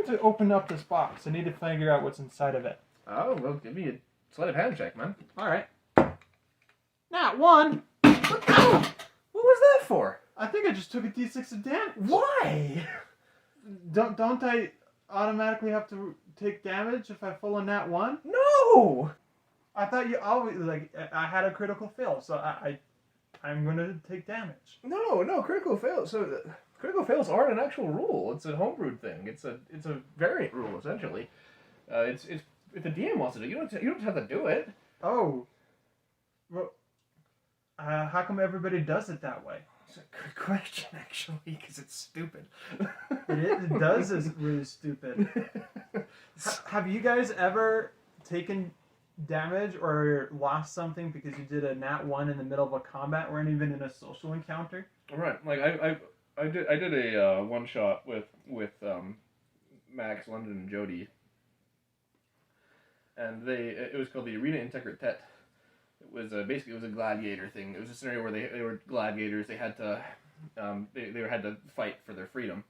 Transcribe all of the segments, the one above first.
trying to open up this box. I need to figure out what's inside of it. Oh, well, give me a sleight of hand check, man. Alright. Not one! Ow! What was that for? I think I just took a d6 of damage. Why? Don't I automatically have to take damage if I full a nat 1? No! I thought you always, like, I had a critical fail, so I'm gonna take damage. No, critical fails. So, critical fails aren't an actual rule. It's a homebrewed thing. It's a variant rule, essentially. It's if the DM wants to do it, you don't have to do it. Oh. Well, how come everybody does it that way? It's a good question, actually, because it's stupid. It does is really stupid. Have you guys ever taken damage or lost something because you did a nat 1 in the middle of a combat or even in a social encounter? Right, like I did a one shot with Max, London, and Jody, and it was called the Arena Integritet. It was basically it was a gladiator thing. It was a scenario where they were gladiators. They had to they had to fight for their freedom.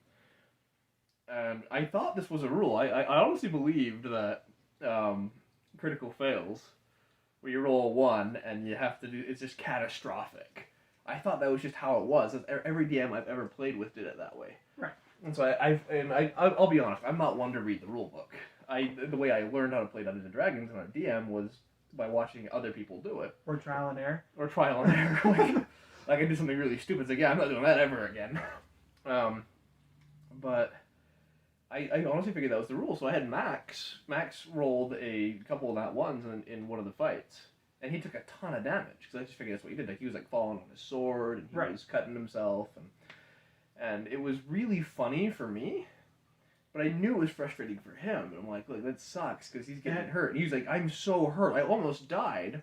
And I thought this was a rule. I honestly believed that critical fails, where you roll a 1 and you have to do it's just catastrophic. I thought that was just how it was. Every DM I've ever played with did it that way. Right. And so I'll be honest. I'm not one to read the rule book. The way I learned how to play Dungeons and Dragons on a DM was by watching other people do it. Or trial and error. Like I did something really stupid. It's like, yeah, I'm not doing that ever again. But I honestly figured that was the rule. So I had Max. Max rolled a couple of nat 1s in one of the fights. And he took a ton of damage. Because I just figured that's what he did. Like, he was like falling on his sword. And he was cutting himself. And it was really funny for me. But I knew it was frustrating for him. And I'm like, look, that sucks because he's getting hurt. And he was like, I'm so hurt. I almost died.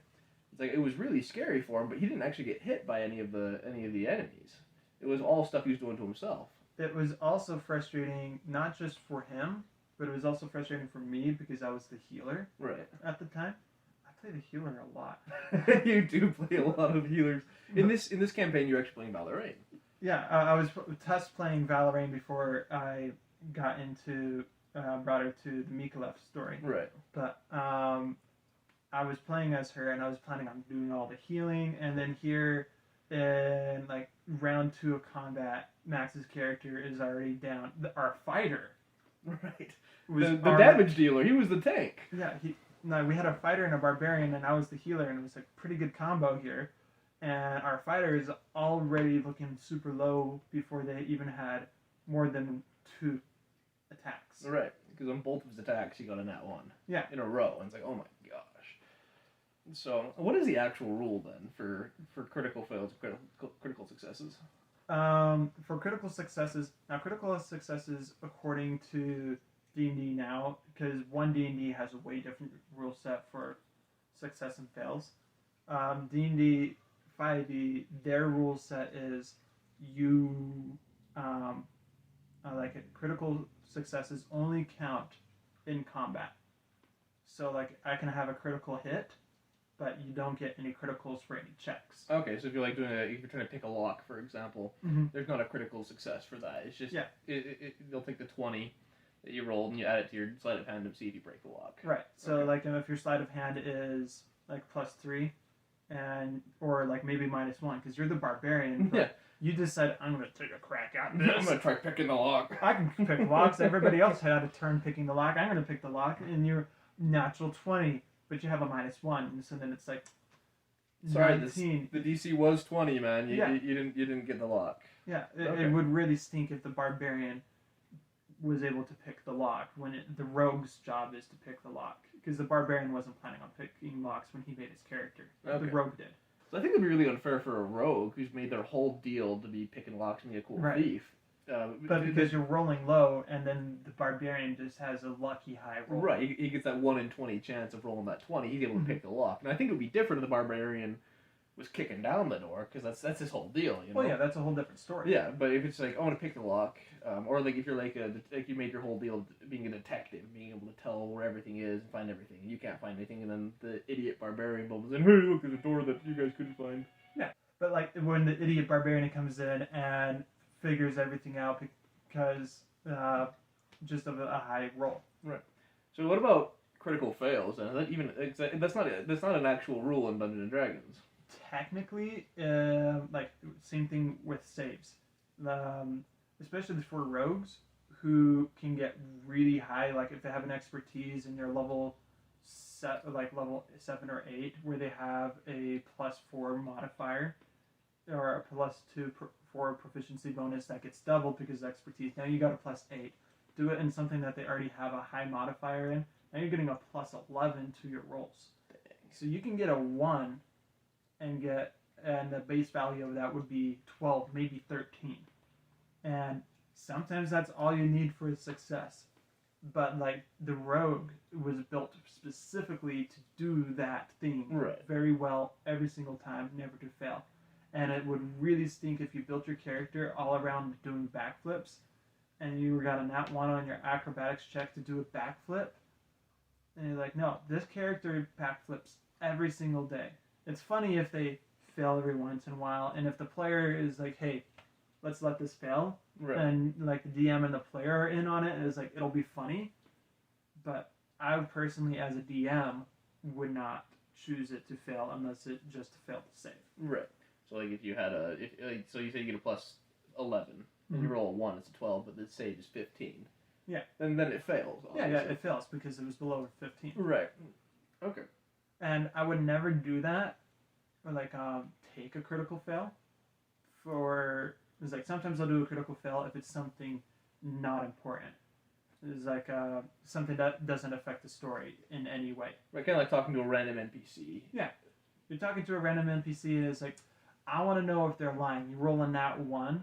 It's like, it was really scary for him, but he didn't actually get hit by any of the enemies. It was all stuff he was doing to himself. It was also frustrating, not just for him, but it was also frustrating for me because I was the healer at the time. I played the healer a lot. You do play a lot of healers. In this campaign, you're actually playing Valorane. Yeah, I was test playing Valorane before I got into brought her to the Mikolev story. Right. But I was playing as her, and I was planning on doing all the healing, and then here in like round 2 of combat, Max's character is already down. Our fighter, right? The damage dealer. He was the tank. Yeah. We had a fighter and a barbarian, and I was the healer, and it was a pretty good combo here. And our fighter is already looking super low before they even had more than 2 attacks. Right, because on both of his attacks, he got a nat 1. Yeah. In a row, and it's like, oh my gosh. So, what is the actual rule then for critical fails, critical successes? For critical successes, according to D&D now, because one D&D has a way different rule set for success and fails. D&D 5e, their rule set is critical successes only count in combat. So like I can have a critical hit, but you don't get any criticals for any checks. Okay, so if you're like if you're trying to pick a lock, for example, there's not a critical success for that. It's just they'll take the 20 that you rolled and you add it to your sleight of hand and see if you break the lock. Right. So like if your sleight of hand is like +3, or like maybe -1, because you're the barbarian. Yeah. You decide, I'm going to take a crack at this. I'm going to try picking the lock. I can pick locks. Everybody else had a turn picking the lock. I'm going to pick the lock, and you're natural 20, but you have a -1, and so then it's like Sorry, 19. The DC was 20, man. You didn't get the lock. Yeah, it would really stink if the barbarian was able to pick the lock when the rogue's job is to pick the lock, because the barbarian wasn't planning on picking locks when he made his character. The rogue did. So I think it would be really unfair for a rogue who's made their whole deal to be picking locks and be a cool thief. But because you're rolling low, and then the barbarian just has a lucky high roll. Right, he gets that 1 in 20 chance of rolling that 20. He's able to pick the lock. And I think it would be different if the barbarian was kicking down the door, because that's his whole deal. You know? Well, yeah, that's a whole different story. Yeah, but if it's like, I want to pick the lock, or like if you're like you made your whole deal of being a detective, being able to tell where everything is and find everything, and you can't find anything, and then the idiot barbarian bubbles in, hey, look, there's a door that you guys couldn't find. Yeah, but like when the idiot barbarian comes in and figures everything out because just of a high roll. Right. So what about critical fails? And that even that's not an actual rule in Dungeons and Dragons. Technically, like same thing with saves, especially for rogues who can get really high. Like if they have an expertise and they're level level 7 or 8, where they have a +4 modifier or a +2 for proficiency bonus that gets doubled because of expertise. Now you got a +8. Do it in something that they already have a high modifier in. Now you're getting a +11 to your rolls. Dang. So you can get a 1 and the base value of that would be 12, maybe 13. And sometimes that's all you need for success. But like the rogue was built specifically to do that thing very well every single time, never to fail. And it would really stink if you built your character all around doing backflips and you got a nat 1 on your acrobatics check to do a backflip. And you're like, no, this character backflips every single day. It's funny if they fail every once in a while, and if the player is like, hey, let's let this fail, and like the DM and the player are in on it, and it's like, it'll be funny. But I personally, as a DM, would not choose it to fail unless it just failed to save. Right. So like if you had so you say you get a +11, and you roll a 1, it's a 12, but the save is 15. Yeah. And then it fails. Obviously. Yeah, it fails because it was below 15. Right. Okay. And I would never do that, or like take a critical fail. It's like sometimes I'll do a critical fail if it's something not important. It's like something that doesn't affect the story in any way. Right, kind of like talking to a random NPC. Yeah, you're talking to a random NPC and it's like, I want to know if they're lying. You roll a nat 1,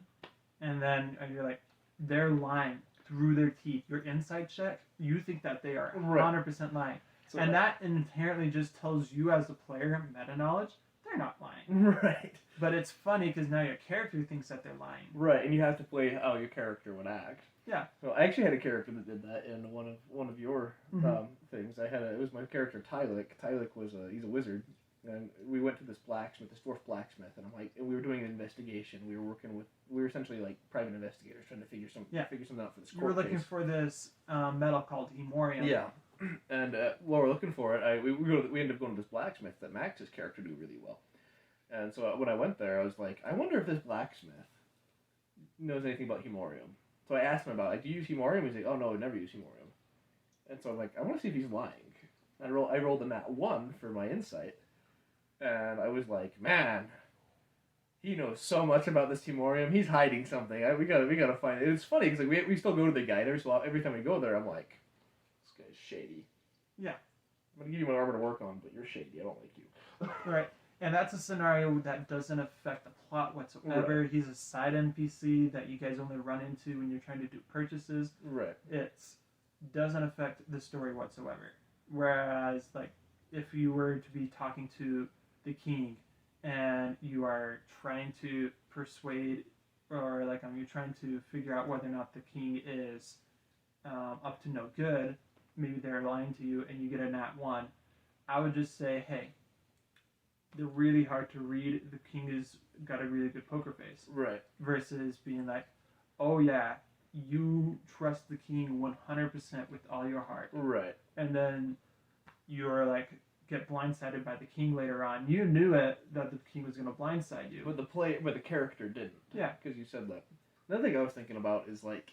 and then you're like, they're lying through their teeth. Your insight check, you think that they are 100% lying. So and that inherently just tells you as a player, meta knowledge, they're not lying. Right. But it's funny because now your character thinks that they're lying. Right, and you have to play how your character would act. Yeah. So I actually had a character that did that in one of your things. It was my character Tylik. Tylik he's a wizard, and we went to this dwarf blacksmith, and we were doing an investigation. We were essentially like private investigators trying to figure something out for this court case. You were looking for this metal called Hemorium. Yeah. And while we're looking for it, we ended up going to this blacksmith that Max's character knew really well. And so when I went there, I was like, I wonder if this blacksmith knows anything about Hemorium. So I asked him about, do you use Hemorium? He's like, oh no, I never use Hemorium. And so I'm like, I want to see if he's lying. I rolled a nat 1 for my insight. And I was like, man, he knows so much about this Hemorium. He's hiding something. We gotta find it. It's funny because like we still go to the guy there. So every time we go there, I'm like, this guy's shady. Yeah. I'm gonna give you my armor to work on, but you're shady. I don't like you. Right. And that's a scenario that doesn't affect the plot whatsoever. Right. He's a side NPC that you guys only run into when you're trying to do purchases. Right. It doesn't affect the story whatsoever. Whereas, like, if you were to be talking to the king and you are trying to persuade, or like you're trying to figure out whether or not the king is up to no good, maybe they're lying to you and you get a nat 1, I would just say, hey, they're really hard to read. The king has got a really good poker face. Right. Versus being like, oh yeah, you trust the king 100% with all your heart. Right. And then you're like, get blindsided by the king later on. You knew it that the king was going to blindside you. But the character didn't. Yeah. Because you said that. Another thing I was thinking about is like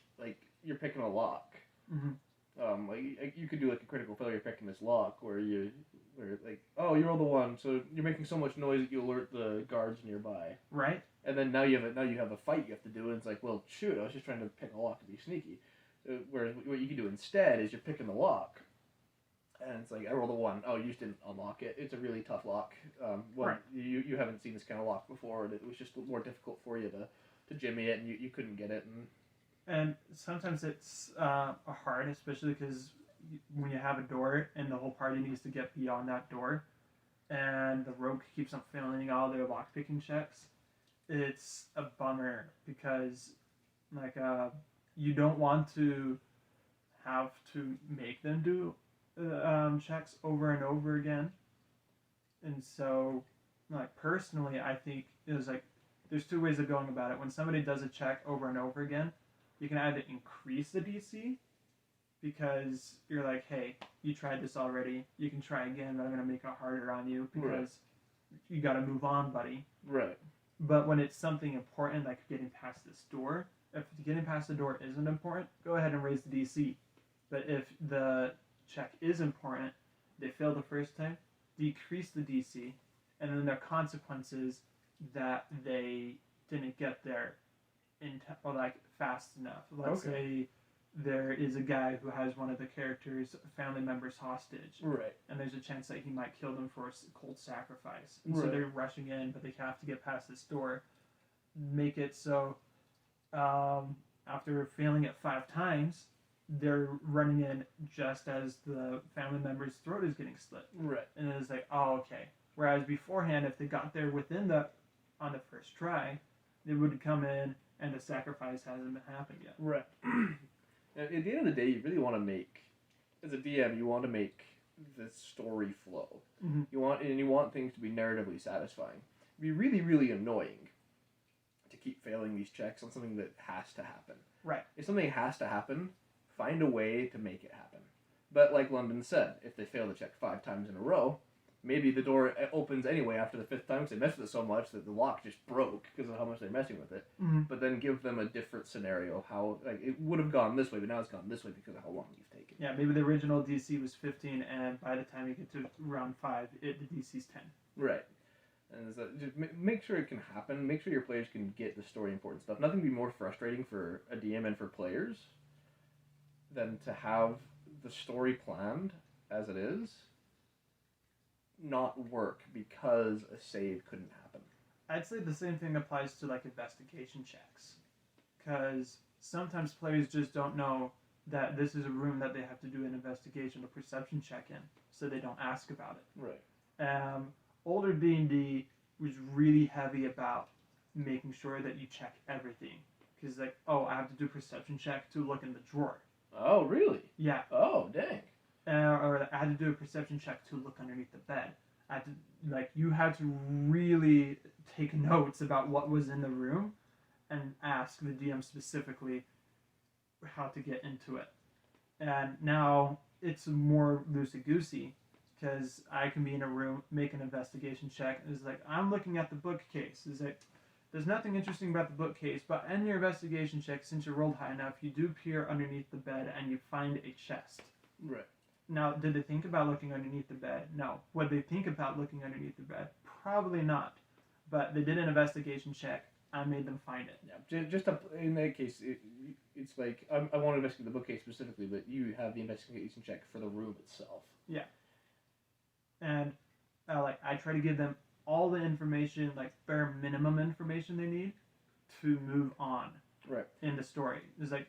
you're picking a lock. Mm-hmm. Like you could do like a critical failure picking this lock where like, oh, you rolled a 1, so you're making so much noise that you alert the guards nearby. Right. And then now you have a fight you have to do, and it's like, well, shoot, I was just trying to pick a lock to be sneaky. Whereas what you can do instead is you're picking the lock, and it's like, I rolled a 1. Oh, you just didn't unlock it. It's a really tough lock. Right. You haven't seen this kind of lock before, and it was just more difficult for you to jimmy it, and you couldn't get it. And sometimes it's hard, especially because when you have a door and the whole party needs to get beyond that door, and the rogue keeps on failing all their lockpicking checks, it's a bummer because like you don't want to have to make them do checks over and over again. And so, like, personally, I think it was like there's 2 ways of going about it. When somebody does a check over and over again, you can either increase the DC because you're like, hey, you tried this already. You can try again, but I'm gonna make it harder on you because you got to move on, buddy. Right. But when it's something important, like getting past this door, if getting past the door isn't important, go ahead and raise the DC. But if the check is important, they fail the first time, decrease the DC, and then there are consequences that they didn't get there or like fast enough. Let's say there is a guy who has one of the characters' family members hostage, Right. and there's a chance that he might kill them for a cold sacrifice. And so they're rushing in, but they have to get past this door. Make it so after failing it 5 times, they're running in just as the family member's throat is getting slit. Right. And it's like, oh, okay. Whereas beforehand, if they got there on the first try, they would come in and the sacrifice hasn't been happened yet. Right. At the end of the day, you really want to make, as a DM, you want to make the story flow. Mm-hmm. You want things to be narratively satisfying. It'd be really, really annoying to keep failing these checks on something that has to happen. Right. If something has to happen, find a way to make it happen. But like London said, if they fail the check 5 times in a row, maybe the door opens anyway after the 5th time because they messed with it so much that the lock just broke because of how much they're messing with it. Mm-hmm. But then give them a different scenario of how, like, it would have gone this way, but now it's gone this way because of how long you've taken. Yeah, maybe the original DC was 15, and by the time you get to round 5, the DC's 10. Right. And so just make sure it can happen. Make sure your players can get the story important stuff. Nothing would be more frustrating for a DM and for players than to have the story planned as it is not work because a save couldn't happen. I'd say the same thing applies to like investigation checks, because sometimes players just don't know that this is a room that they have to do an investigation or perception check in, so they don't ask about it. Right. Older D&D was really heavy about making sure that you check everything, because like, oh, I have to do a perception check to look in the drawer. Oh, really? Yeah. Oh, dang. Or I had to do a perception check to look underneath the bed. You had to really take notes about what was in the room and ask the DM specifically how to get into it. And now it's more loosey-goosey, because I can be in a room, make an investigation check, and it's like, I'm looking at the bookcase. It's like, there's nothing interesting about the bookcase, but in your investigation check, since you rolled high enough, you do peer underneath the bed and you find a chest. Right. Now, did they think about looking underneath the bed? No. Would they think about looking underneath the bed? Probably not. But they did an investigation check. I made them find it. Yeah. Just in that case, it's like I want to investigate the bookcase specifically, but you have the investigation check for the room itself. Yeah. And I try to give them all the information, like bare minimum information they need to move on. Right. In the story. It's like,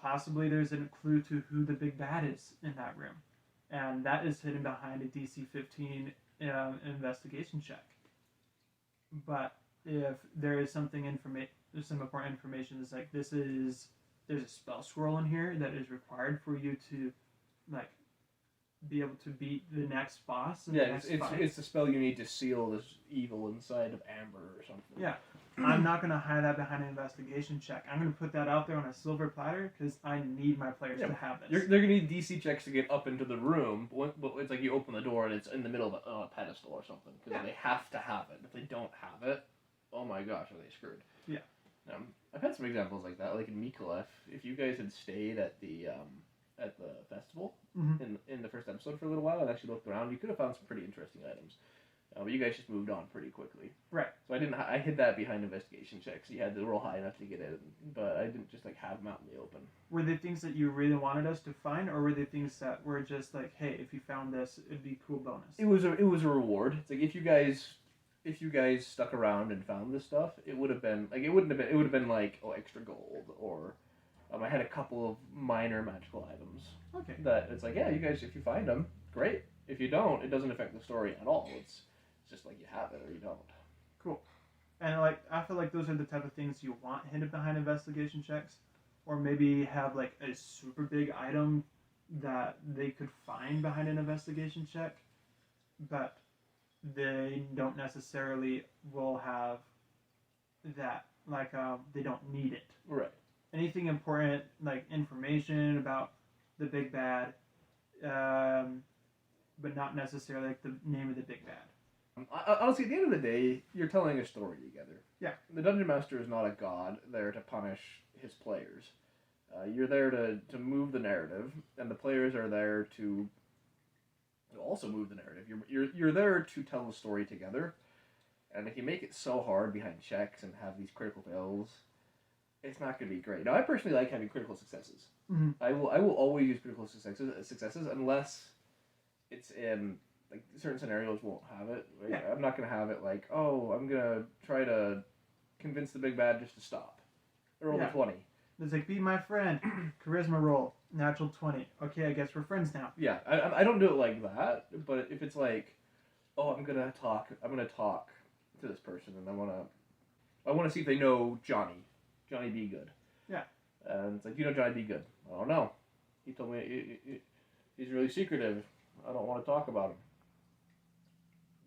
possibly there's a clue to who the big bad is in that room. And that is hidden behind a DC 15 investigation check. But if there is some important information that's like, there's a spell scroll in here that is required for you to like be able to beat the next boss. It's the spell you need to seal this evil inside of Amber or something. Yeah. I'm not going to hide that behind an investigation check. I'm going to put that out there on a silver platter because I need my players to have this. They're going to need DC checks to get up into the room, but it's like you open the door and it's in the middle of a pedestal or something, because they have to have it. If they don't have it, oh my gosh, are they screwed. Yeah. I've had some examples like that, like in Mikolev. If you guys had stayed at the festival in the first episode for a little while and actually looked around, you could have found some pretty interesting items. But you guys just moved on pretty quickly. Right. So I hid that behind investigation checks. You had to roll high enough to get in, but I didn't just like have them out in the open. Were they things that you really wanted us to find, or were they things that were just like, hey, if you found this, it'd be a cool bonus? It was a reward. It's like if you guys stuck around and found this stuff, it would have been like it would have been like extra gold, or I had a couple of minor magical items. Okay. That it's like, yeah, you guys, if you find them, great. If you don't, it doesn't affect the story at all. It's just like you have it or you don't. Cool. And like I feel like those are the type of things you want hidden behind investigation checks, or maybe have like a super big item that they could find behind an investigation check, but they don't necessarily will have that, like they don't need it. Right. Anything important, like information about the big bad, but not necessarily like the name of the big bad. Honestly, at the end of the day, you're telling a story together. Yeah. The Dungeon Master is not a god there to punish his players. You're there to move the narrative, and the players are there to also move the narrative. You're there to tell the story together, and if you make it so hard behind checks and have these critical fails, it's not going to be great. Now, I personally like having critical successes. Mm-hmm. I will always use critical successes unless it's in like certain scenarios won't have it. Like, Yeah. I'm not going to have it like, oh, I'm going to try to convince the big bad just to stop. I rolled a 20. It's like, be my friend, charisma roll, natural 20. Okay, I guess we're friends now. Yeah, I don't do it like that, but if it's like, oh, I'm gonna talk to this person, and I wanna see if they know Johnny Be Good. Yeah. And it's like, you know Johnny Be Good? I don't know. He told me he's really secretive. I don't want to talk about him.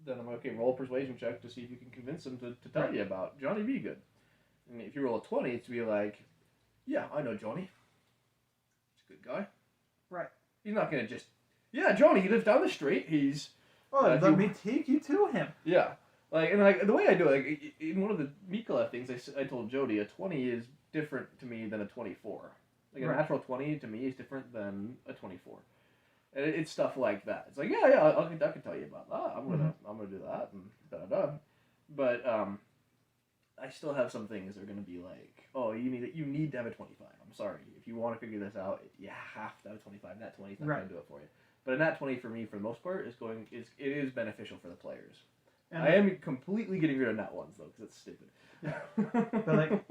Then I'm like, okay, roll a persuasion check to see if you can convince him to tell you about Johnny Be Good. And if you roll a 20, it's to be like, yeah, I know Johnny. He's a good guy. Right. He's not gonna just, yeah, Johnny, he lives down the street. He's let me take you to him. Yeah, like the way I do it, like in one of the Mikola things, I told Jody a 20 is different to me than a 24. Like a natural 20 to me is different than a 24. And it's stuff like that. It's like, yeah, I can tell you about that. I'm gonna do that and da da. But I still have some things that are gonna be like, oh, you need to have a 25. I'm sorry, if you want to figure this out, you have to have a 25. Nat 20 is not gonna do it for you. But a nat 20 for me, for the most part, it is beneficial for the players. And I am completely getting rid of nat ones though, because it's stupid. Yeah. But like,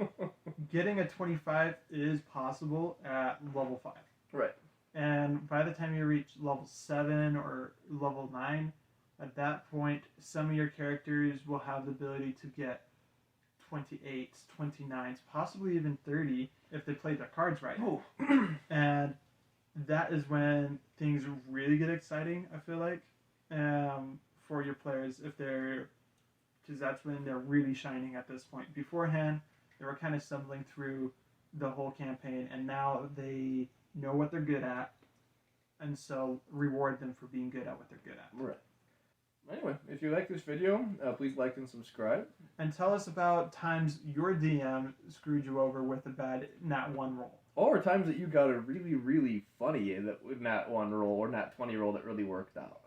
getting a 25 is possible at level 5. Right. And by the time you reach level 7 or level 9, at that point, some of your characters will have the ability to get 28s, 29s, possibly even 30 if they played their cards right. Oh. And that is when things really get exciting, I feel like, for your players, because that's when they're really shining at this point. Beforehand, they were kind of stumbling through the whole campaign, and now they know what they're good at, and so reward them for being good at what they're good at. Right. Anyway, if you like this video, please like and subscribe. And tell us about times your DM screwed you over with a bad nat 1 roll. Or times that you got a really, really funny nat 1 roll or nat 20 roll that really worked out.